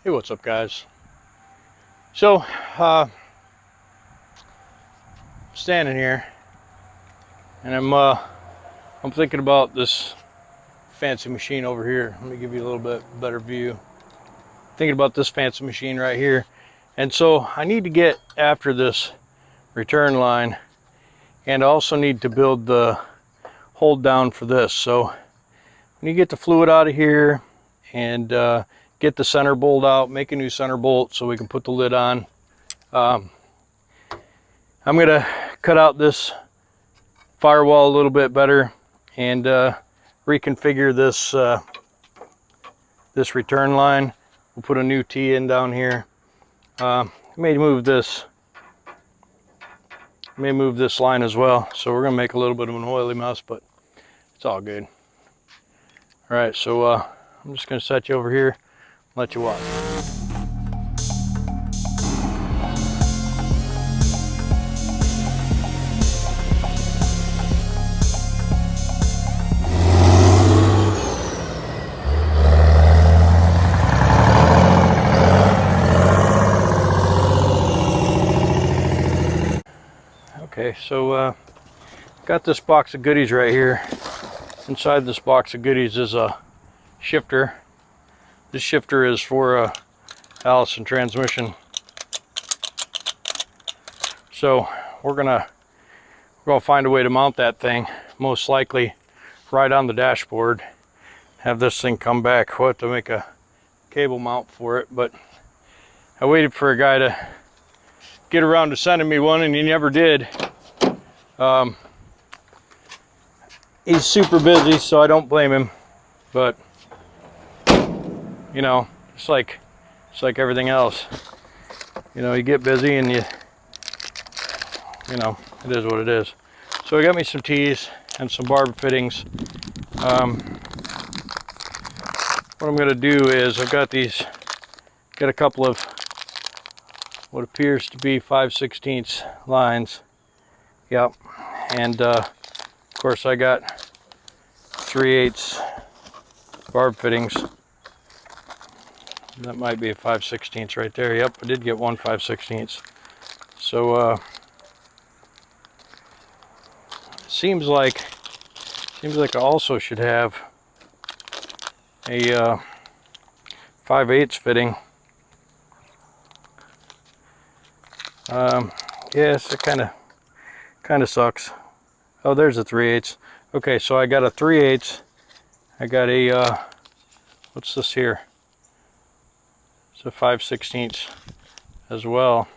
Hey, what's up, guys? So, standing here, and I'm thinking about this fancy machine over here. Let me give you a little bit better view. Thinking about this fancy machine right here, and so I need to get after this return line, and I also need to build the hold down for this. So, when you get the fluid out of here and get the center bolt out, make a new center bolt so we can put the lid on. I'm gonna cut out this firewall a little bit better and reconfigure this this return line. We'll put a new T in down here. I may move this line as well, so we're gonna make a little bit of an oily mess, but it's all good. All right, so I'm just gonna set you over here and let you watch. Okay, so got this box of goodies right here. Inside this box of goodies is a shifter. This shifter is for a Allison transmission. So we're gonna find a way to mount that thing, most likely right on the dashboard. Have this thing come back. We'll have to make a cable mount for it, but I waited for a guy to get around to sending me one, and he never did. He's super busy, so I don't blame him, but you know, it's like everything else. You know, you get busy and you know, it is what it is. So I got me some tees and some barb fittings. What I'm gonna do is I've got a couple of what appears to be 5/16 lines. Yep, and of course I got 3/8 barb fittings. That might be a 5/16 right there. Yep, I did get one 5/16. So seems like I also should have a 5/8 fitting. Yes, it kind of sucks. Oh, there's a 3/8. Okay, so I got a 3/8. I got a what's this here? It's a 5/16 as well,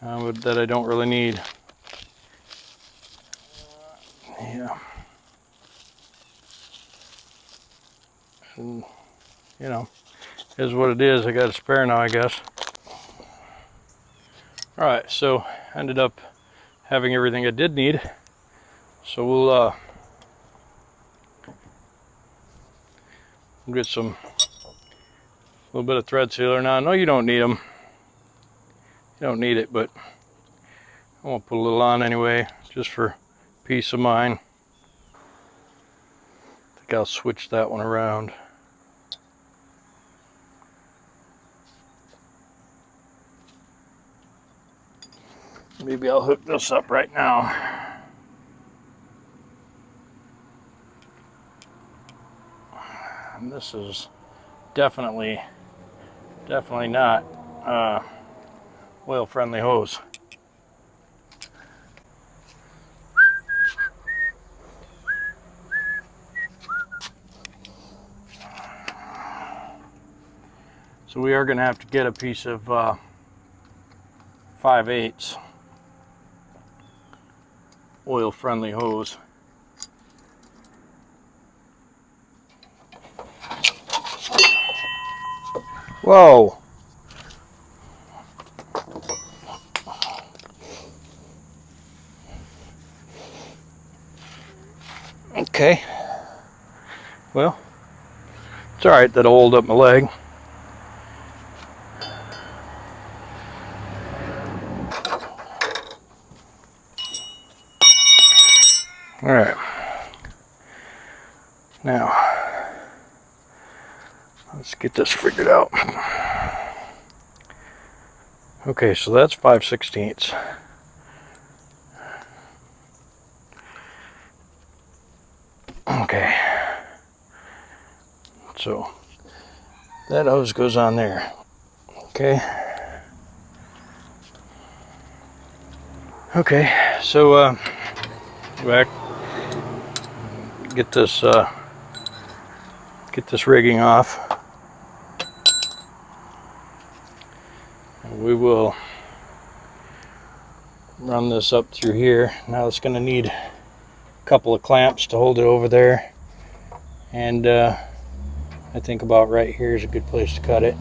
that I don't really need. Yeah, and, you know, is what it is. I got a spare now, I guess. All right, so ended up having everything I did need. So we'll get a little bit of thread sealer. Now I know you don't need them. You don't need it, but I'm gonna put a little on anyway, just for peace of mind. I think I'll switch that one around. Maybe I'll hook this up right now. And this is definitely not oil-friendly hose. So we are going to have to get a piece of 5/8 oil-friendly hose. Whoa! Okay. Well, it's all right. That'll hold up my leg. All right. Now, let's get this figured out. Okay, so that's 5/16. Okay, so that hose goes on there. Okay. Okay, so back, get this rigging off. And we will run this up through here. Now it's going to need a couple of clamps to hold it over there, and I think about right here is a good place to cut it.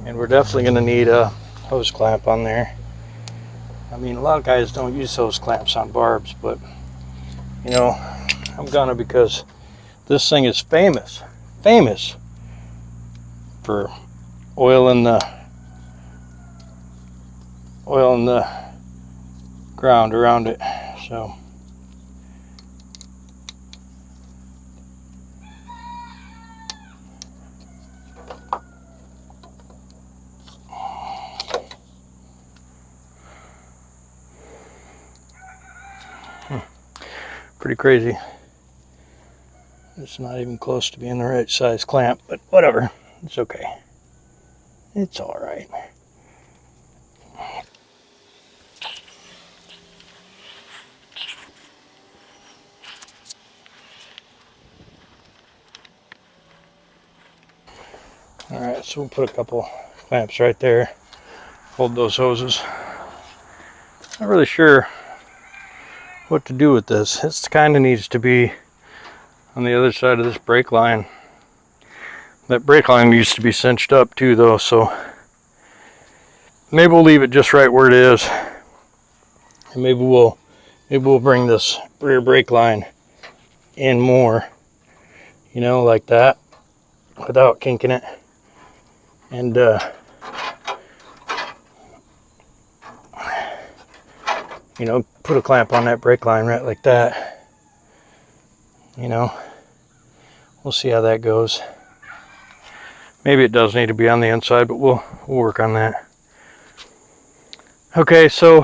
And we're definitely going to need a hose clamp on there. I mean, a lot of guys don't use hose clamps on barbs, but you know, I'm gonna, because this thing is famous for oil in the ground around it. So pretty crazy. It's not even close to being the right size clamp, but whatever. It's okay. It's all right. All right, so we'll put a couple clamps right there. Hold those hoses. Not really sure what to do with this. It kind of needs to be on the other side of this brake line. That brake line needs to be cinched up too, though, so maybe we'll leave it just right where it is, and maybe we'll bring this rear brake line in more, you know, like that, without kinking it, and you know, put a clamp on that brake line right like that. You know, we'll see how that goes. Maybe it does need to be on the inside, but we'll work on that. Okay, so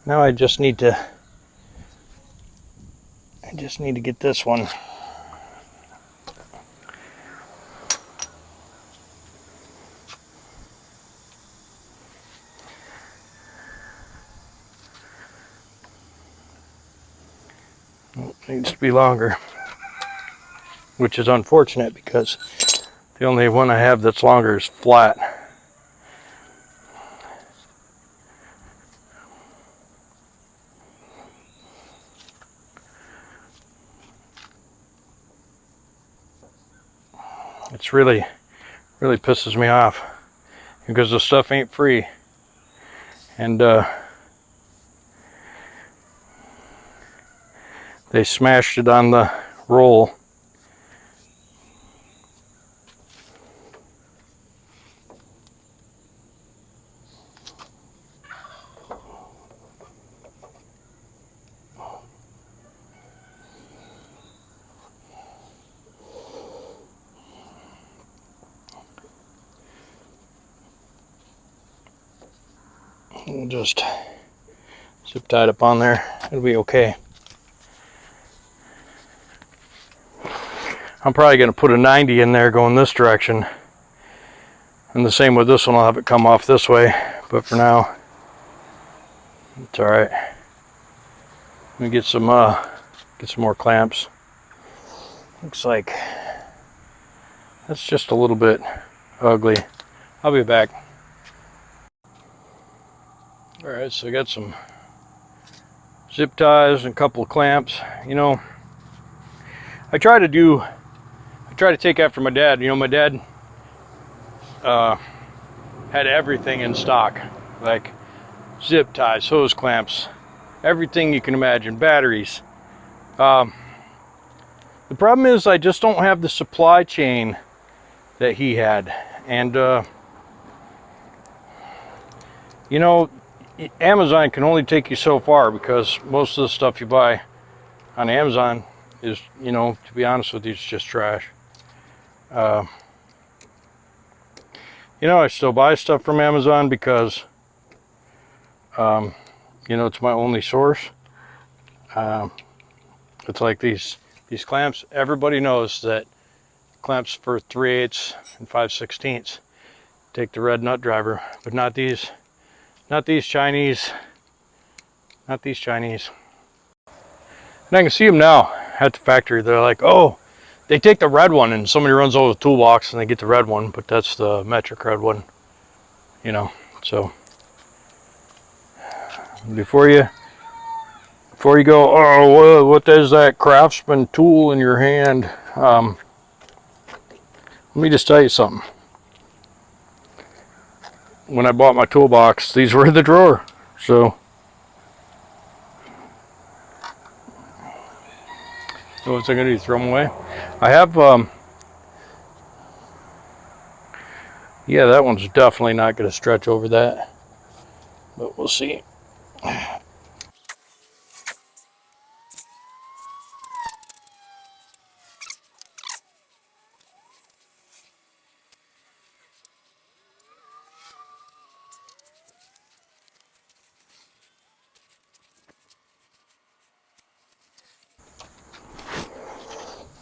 now I just need to get this one. It needs to be longer, which is unfortunate because the only one I have that's longer is flat. It's really pisses me off because the stuff ain't free, and they smashed it on the roll. We'll just zip tie it up on there. It'll be okay. I'm probably going to put a 90 in there going this direction, and the same with this one. I'll have it come off this way, but for now it's all right. Let me get some more clamps. Looks like that's just a little bit ugly. I'll be back. All right, so I got some zip ties and a couple of clamps. You know, I try to take after my dad. You know, my dad had everything in stock, like zip ties, hose clamps, everything you can imagine, batteries. The problem is I just don't have the supply chain that he had, and you know, Amazon can only take you so far, because most of the stuff you buy on Amazon is, you know, to be honest with you, it's just trash. You know, I still buy stuff from Amazon because, you know, it's my only source. It's like these clamps. Everybody knows that clamps for 3/8 and 5/16 take the red nut driver, but not these Chinese. Not these Chinese. And I can see them now at the factory. They're like, oh, they take the red one, and somebody runs over the toolbox and they get the red one, but that's the metric red one, you know. So before you go, oh, what is that Craftsman tool in your hand? Let me just tell you something. When I bought my toolbox, these were in the drawer. So what's I gonna do? Throw them away? I have, yeah, that one's definitely not gonna stretch over that, but we'll see.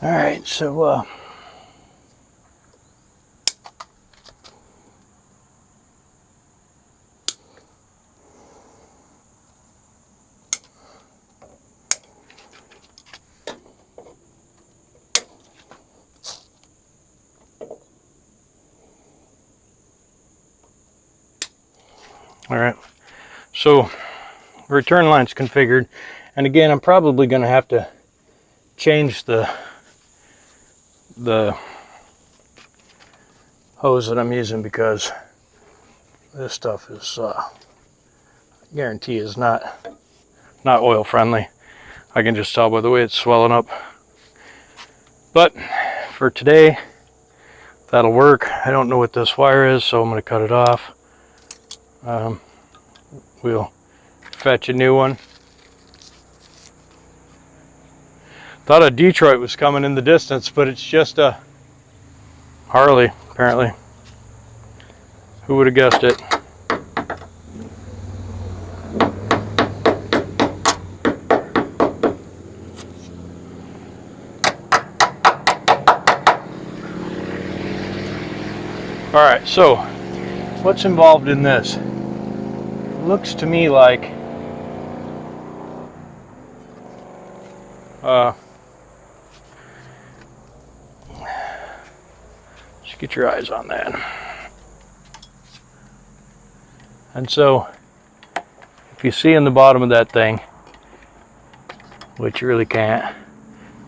All right, so all right, so return line's configured, and again, I'm probably going to have to change the hose that I'm using, because this stuff is, I guarantee, is not oil friendly. I can just tell by the way it's swelling up. But for today, that'll work. I don't know what this wire is, so I'm going to cut it off. We'll fetch a new one. Thought a Detroit was coming in the distance, but it's just a Harley, apparently. Who would have guessed it? All right, so what's involved in this? It looks to me like just get your eyes on that. And so if you see in the bottom of that thing, which you really can't,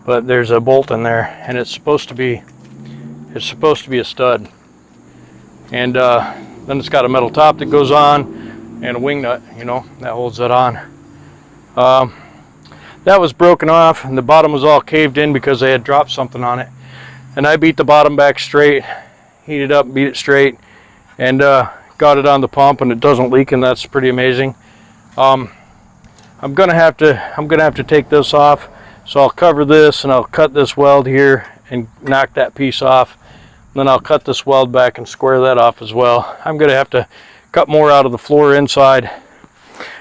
but there's a bolt in there, and it's supposed to be a stud. And then it's got a metal top that goes on and a wing nut, you know, that holds that on. That was broken off, and the bottom was all caved in because they had dropped something on it. And I beat the bottom back straight, heated up, beat it straight, and got it on the pump, and it doesn't leak, and that's pretty amazing. I'm gonna have to take this off, so I'll cover this and I'll cut this weld here and knock that piece off. Then I'll cut this weld back and square that off as well. I'm gonna have to cut more out of the floor inside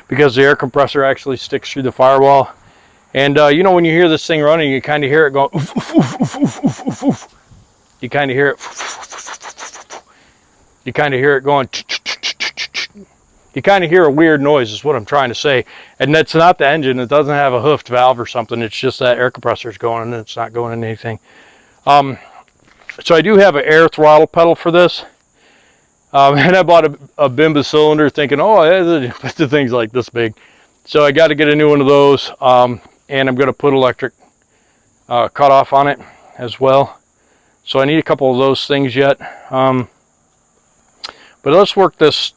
because the air compressor actually sticks through the firewall. And you know, when you hear this thing running, you kind of hear it going oof, oof, oof, oof, oof, oof, oof. You kind of hear it. You kind of hear it going. You kind of hear a weird noise, is what I'm trying to say. And that's not the engine. It doesn't have a hoofed valve or something. It's just that air compressor's going, and it's not going into anything. So I do have an air throttle pedal for this. And I bought a Bimba cylinder thinking, oh, the thing's like this big. So I got to get a new one of those. And I'm going to put electric cutoff on it as well. So I need a couple of those things yet. But let's work this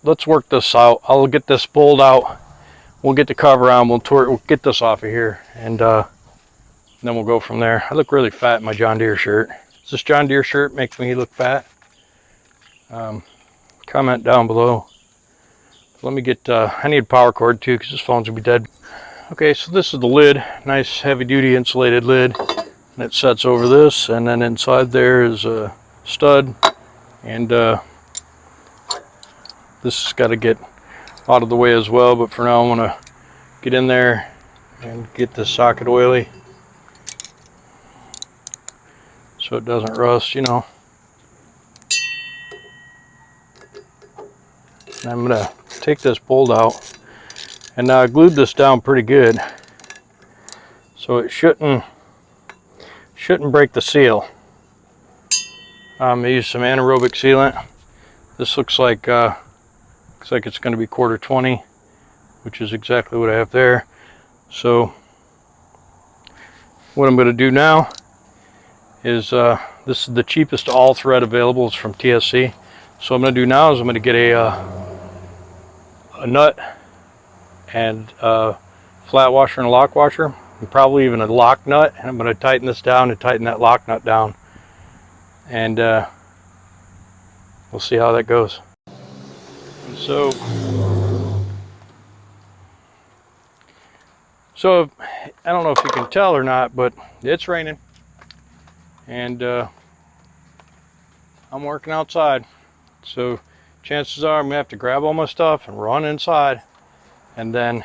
out. I'll get this pulled out. We'll get the cover on. We'll get this off of here, and then we'll go from there. I look really fat in my John Deere shirt. Does this John Deere shirt make me look fat? Comment down below. Let me get, I need a power cord too, because this phone's gonna be dead. Okay, so this is the lid. Nice heavy duty insulated lid. and it sets over this, and then inside there is a stud, and this has got to get out of the way as well. But for now, I'm going to get in there and get this socket oily so it doesn't rust, you know. And I'm going to take this bolt out, and now I glued this down pretty good, so it shouldn't break the seal. I used some anaerobic sealant. This looks like it's going to be 1/4 20, which is exactly what I have there. So what I'm going to do now is this is the cheapest all thread available. It's from TSC. So what I'm going to do now is I'm going to get a nut and a flat washer and a lock washer, and probably even a lock nut, and I'm going to tighten this down and tighten that lock nut down, and we'll see how that goes. So I don't know if you can tell or not, but it's raining, and I'm working outside, so chances are I'm gonna have to grab all my stuff and run inside, and then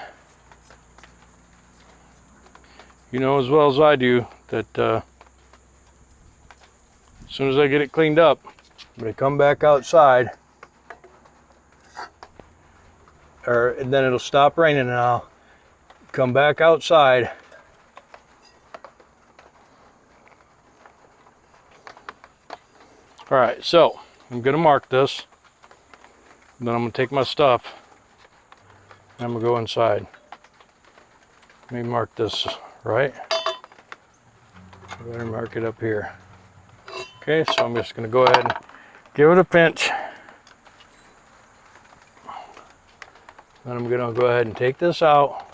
you know as well as I do that as soon as I get it cleaned up, I'm gonna come back outside, and then it'll stop raining, and I'll come back outside all right. So I'm gonna mark this, then I'm gonna take my stuff and I'm gonna go inside. Let me mark this right. I better mark it up here. Okay, so I'm just gonna go ahead and give it a pinch. Then I'm gonna go ahead and take this out.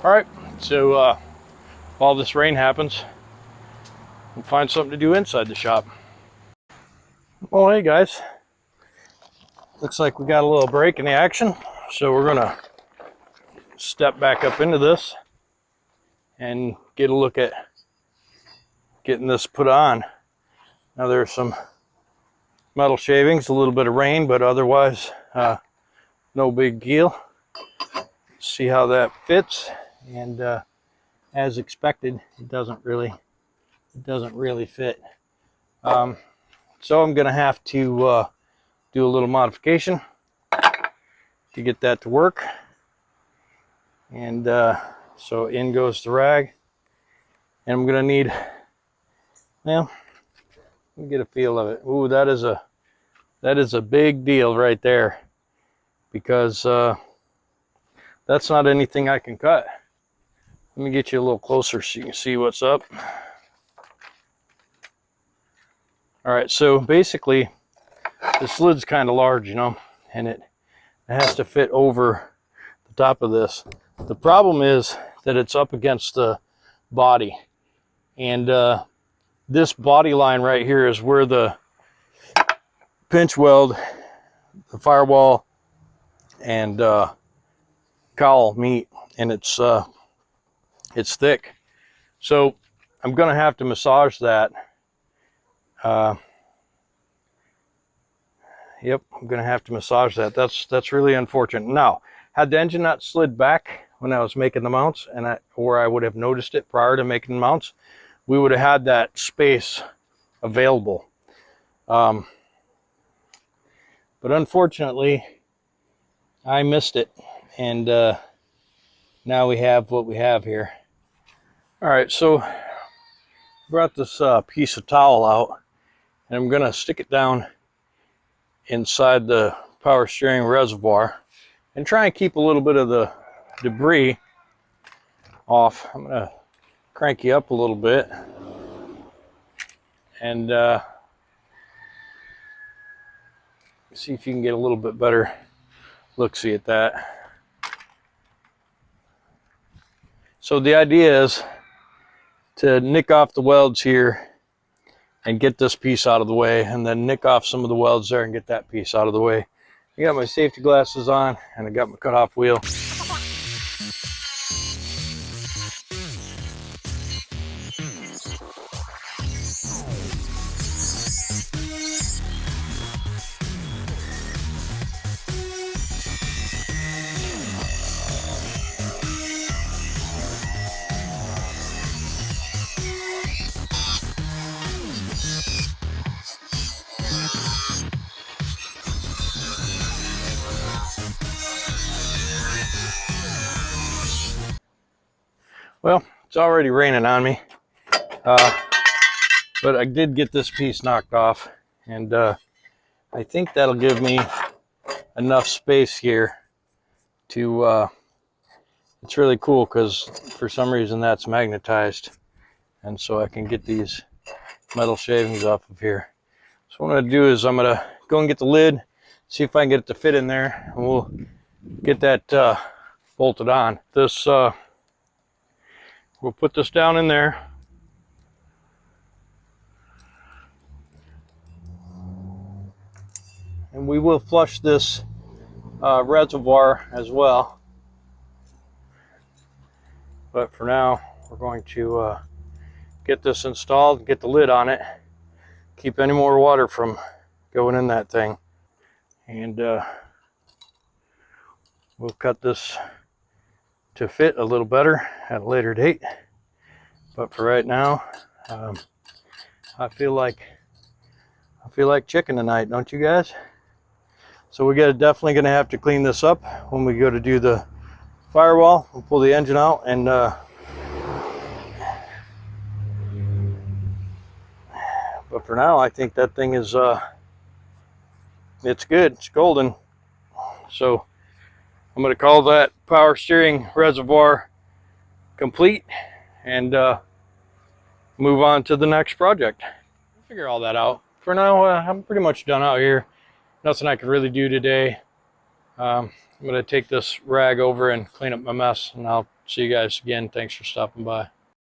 All right, so while this rain happens, we'll find something to do inside the shop. Well, hey guys, looks like we got a little break in the action, so we're gonna step back up into this and get a look at getting this put on. Now there's some metal shavings, a little bit of rain, but otherwise no big deal. See how that fits, and as expected, it doesn't really fit. So I'm gonna have to do a little modification to get that to work, and so in goes the rag, and I'm gonna need, well, let me get a feel of it. Ooh, that is a big deal right there, because that's not anything I can cut. Let me get you a little closer so you can see what's up. All right, so basically this lid's kind of large, you know, and it has to fit over the top of this. The problem is that it's up against the body, and this body line right here is where the pinch weld, the firewall, and cowl meet, and it's thick. So I'm gonna have to massage that. Yep, I'm gonna have to massage that. That's really unfortunate. Now, had the engine not slid back when I was making the mounts, or I would have noticed it prior to making the mounts, we would have had that space available. But unfortunately, I missed it, and now we have what we have here. All right, so I brought this piece of towel out, and I'm gonna stick it down inside the power steering reservoir and try and keep a little bit of the debris off. I'm gonna crank you up a little bit, and see if you can get a little bit better look-see at that. So the idea is to nick off the welds here and get this piece out of the way, and then nick off some of the welds there and get that piece out of the way. I got my safety glasses on, and I got my cutoff wheel. Well, it's already raining on me, but I did get this piece knocked off, and I think that'll give me enough space here to, it's really cool because for some reason that's magnetized, and so I can get these metal shavings off of here. So what I'm going to do is I'm going to go and get the lid, see if I can get it to fit in there, and we'll get that bolted on. This we'll put this down in there. And we will flush this reservoir as well. But for now, we're going to get this installed, get the lid on it, keep any more water from going in that thing. And we'll cut this to fit a little better at a later date. But for right now, I feel like chicken tonight, don't you guys? So we definitely gonna have to clean this up when we go to do the firewall. We'll pull the engine out, and but for now, I think that thing is it's good. It's golden. So I'm gonna call that power steering reservoir complete, and move on to the next project. Figure all that out. For now, I'm pretty much done out here. Nothing I could really do today. I'm going to take this rag over and clean up my mess, and I'll see you guys again. Thanks for stopping by.